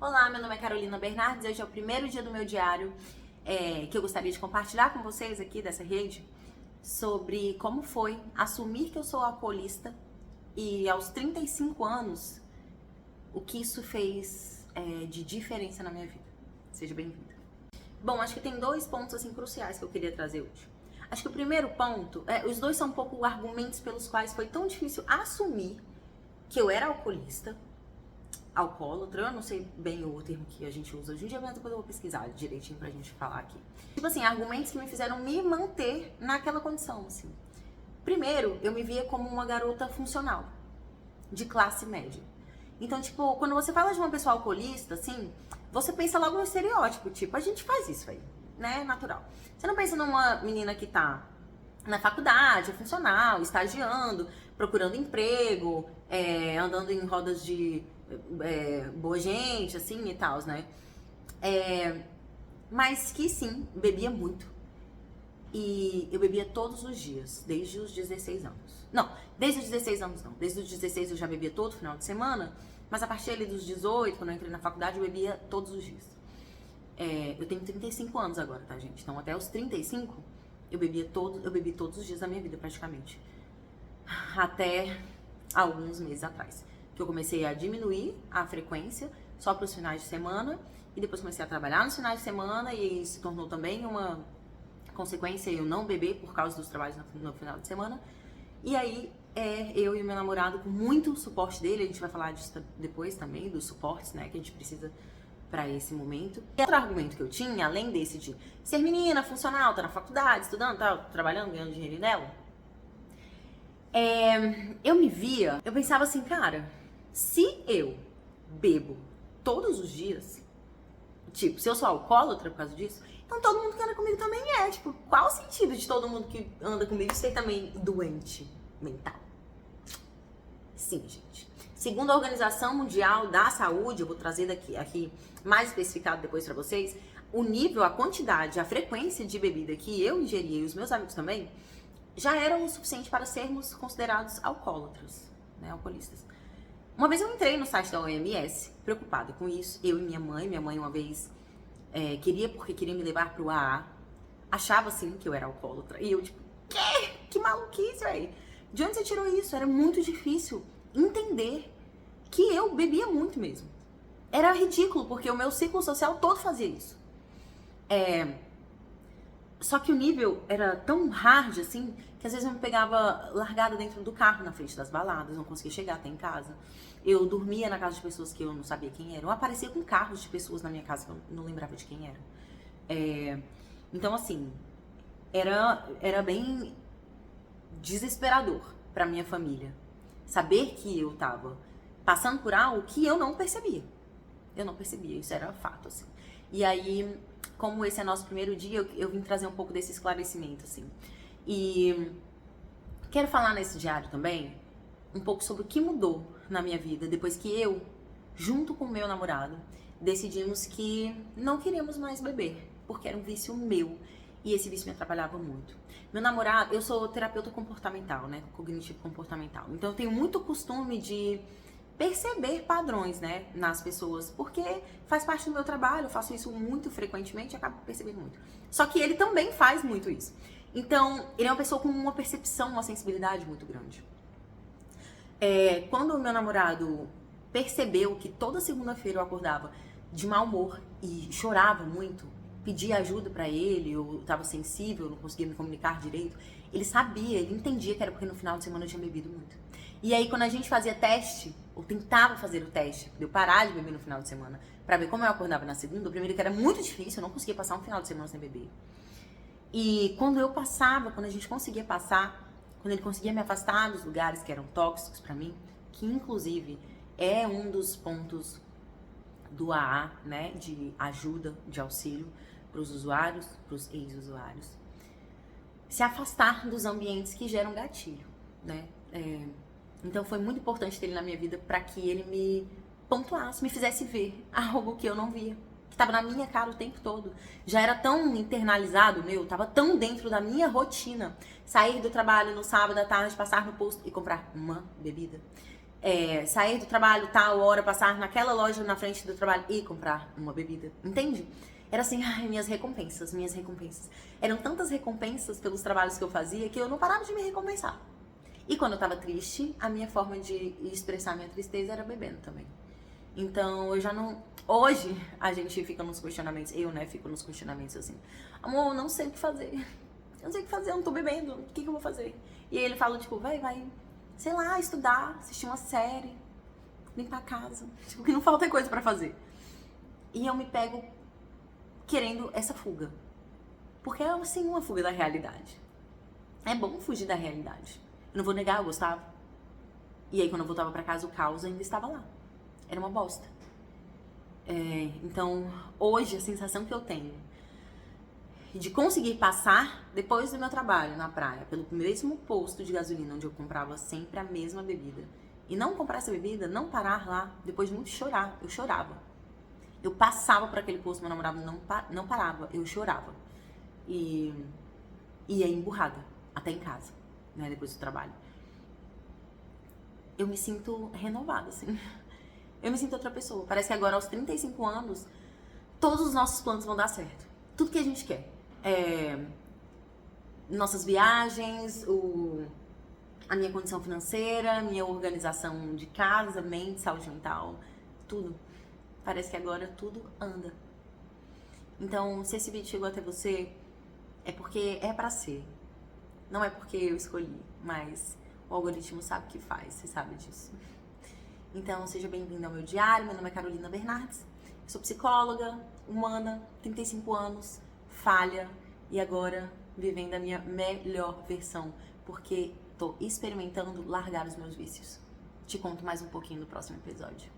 Olá, meu nome é Carolina Bernardes, hoje é o primeiro dia do meu diário que eu gostaria de compartilhar com vocês aqui dessa rede sobre como foi assumir que eu sou alcoolista e aos 35 anos, o que isso fez de diferença na minha vida. Seja bem-vinda. Bom, acho que tem dois pontos assim cruciais que eu queria trazer hoje. Acho que o primeiro ponto, os dois são um pouco argumentos pelos quais foi tão difícil assumir que eu era alcoolista, alcoólatra, eu não sei bem o termo que a gente usa hoje em dia, mas depois eu vou pesquisar direitinho pra gente falar aqui. Tipo assim, argumentos que me fizeram me manter naquela condição, assim. Primeiro, eu me via como uma garota funcional, de classe média. Então, tipo, quando você fala de uma pessoa alcoolista, assim, você pensa logo no estereótipo, tipo, a gente faz isso aí, né, natural. Você não pensa numa menina que tá na faculdade, é funcional, estagiando, procurando emprego, andando em rodas de boa gente, assim, e tal, né? Mas que sim, bebia muito. E eu bebia todos os dias, desde os 16 anos. Não, desde os 16 anos não. Desde os 16 eu já bebia todo final de semana, mas a partir ali dos 18, quando eu entrei na faculdade, eu bebia todos os dias. Eu tenho 35 anos agora, tá, gente? Então até os 35, eu bebi todos os dias da minha vida, praticamente. Até alguns meses atrás. Que eu comecei a diminuir a frequência só para os finais de semana. E depois comecei a trabalhar nos finais de semana e se tornou também uma consequência eu não beber por causa dos trabalhos no final de semana. E aí, eu e o meu namorado, com muito suporte dele, a gente vai falar disso depois também, dos suportes, né, que a gente precisa pra esse momento. E outro argumento que eu tinha, além desse de ser menina, funcional, tá na faculdade, estudando, tá trabalhando, ganhando dinheiro dela, eu me via, eu pensava assim, cara, se eu bebo todos os dias, tipo, se eu sou alcoólatra por causa disso, então todo mundo que anda comigo também é. Tipo, qual o sentido de todo mundo que anda comigo ser também doente mental? Sim, gente. Segundo a Organização Mundial da Saúde, eu vou trazer aqui mais especificado depois pra vocês, o nível, a quantidade, a frequência de bebida que eu ingeria e os meus amigos também, já eram o suficiente para sermos considerados alcoólatras, né, alcoolistas. Uma vez eu entrei no site da OMS, preocupada com isso, eu e minha mãe uma vez queria me levar pro AA, achava assim que eu era alcoólatra, e eu tipo, que maluquice, velho, de onde você tirou isso? Era muito difícil entender que eu bebia muito mesmo, era ridículo, porque o meu ciclo social todo fazia isso. Só que o nível era tão hard, assim, que às vezes eu me pegava largada dentro do carro, na frente das baladas, não conseguia chegar até em casa. Eu dormia na casa de pessoas que eu não sabia quem eram. Eu aparecia com carros de pessoas na minha casa que eu não lembrava de quem era. Então, assim, era bem desesperador pra minha família. Saber que eu tava passando por algo que eu não percebia. Eu não percebia, isso era fato, assim. E aí, como esse é nosso primeiro dia, eu vim trazer um pouco desse esclarecimento, assim. E quero falar nesse diário também um pouco sobre o que mudou na minha vida depois que eu, junto com o meu namorado, decidimos que não queríamos mais beber, porque era um vício meu e esse vício me atrapalhava muito. Meu namorado, eu sou terapeuta comportamental, né, cognitivo comportamental, então eu tenho muito costume de perceber padrões, né, nas pessoas, porque faz parte do meu trabalho, eu faço isso muito frequentemente e acabo percebendo muito. Só que ele também faz muito isso. Então, ele é uma pessoa com uma percepção, uma sensibilidade muito grande. Quando o meu namorado percebeu que toda segunda-feira eu acordava de mau humor e chorava muito, pedia ajuda pra ele, eu tava sensível, não conseguia me comunicar direito, ele sabia, ele entendia que era porque no final de semana eu tinha bebido muito. E aí, quando a gente fazia teste, ou tentava fazer o teste, de eu parar de beber no final de semana, pra ver como eu acordava na segunda, o primeiro que era muito difícil, eu não conseguia passar um final de semana sem beber. E quando eu passava, quando a gente conseguia passar, quando ele conseguia me afastar dos lugares que eram tóxicos pra mim, que inclusive é um dos pontos do AA, né, de ajuda, de auxílio pros usuários, pros ex-usuários, se afastar dos ambientes que geram gatilho, né? Então foi muito importante ter ele na minha vida para que ele me pontuasse, me fizesse ver algo que eu não via, que estava na minha cara o tempo todo. Já era tão internalizado meu, tava tão dentro da minha rotina. Sair do trabalho no sábado à tarde, passar no posto e comprar uma bebida. sair do trabalho tal hora, passar naquela loja na frente do trabalho e comprar uma bebida, entende? Era assim, ai, minhas recompensas. Eram tantas recompensas pelos trabalhos que eu fazia que eu não parava de me recompensar. E quando eu tava triste, a minha forma de expressar minha tristeza era bebendo também. Então, eu já não... Hoje, a gente fica nos questionamentos, eu, né, fico nos questionamentos assim, amor, eu não sei o que fazer. Eu não sei o que fazer, eu não tô bebendo, o que eu vou fazer? E aí ele fala, tipo, vai, sei lá, estudar, assistir uma série, limpar a casa. Tipo, que não falta coisa pra fazer. E eu me pego querendo essa fuga. Porque é, assim, uma fuga da realidade. É bom fugir da realidade. Eu não vou negar, eu gostava. E aí, quando eu voltava pra casa, o caos ainda estava lá. Era uma bosta. Então, hoje, a sensação que eu tenho de conseguir passar, depois do meu trabalho na praia, pelo mesmo posto de gasolina onde eu comprava sempre a mesma bebida, e não comprar essa bebida, não parar lá, depois de muito chorar, eu chorava. Eu passava por aquele posto, meu namorado não parava, eu chorava. E ia emburrada, até em casa, né, depois do trabalho. Eu me sinto renovada, assim. Eu me sinto outra pessoa. Parece que agora, aos 35 anos, todos os nossos planos vão dar certo. Tudo que a gente quer. Nossas viagens, a minha condição financeira, minha organização de casa, mente, saúde mental, tudo. Parece que agora tudo anda. Então, se esse vídeo chegou até você, é porque é pra ser. Não é porque eu escolhi, mas o algoritmo sabe o que faz, você sabe disso. Então, seja bem-vindo ao meu diário. Meu nome é Carolina Bernardes. Eu sou psicóloga, humana, 35 anos, falha e agora vivendo a minha melhor versão, porque tô experimentando largar os meus vícios. Te conto mais um pouquinho no próximo episódio.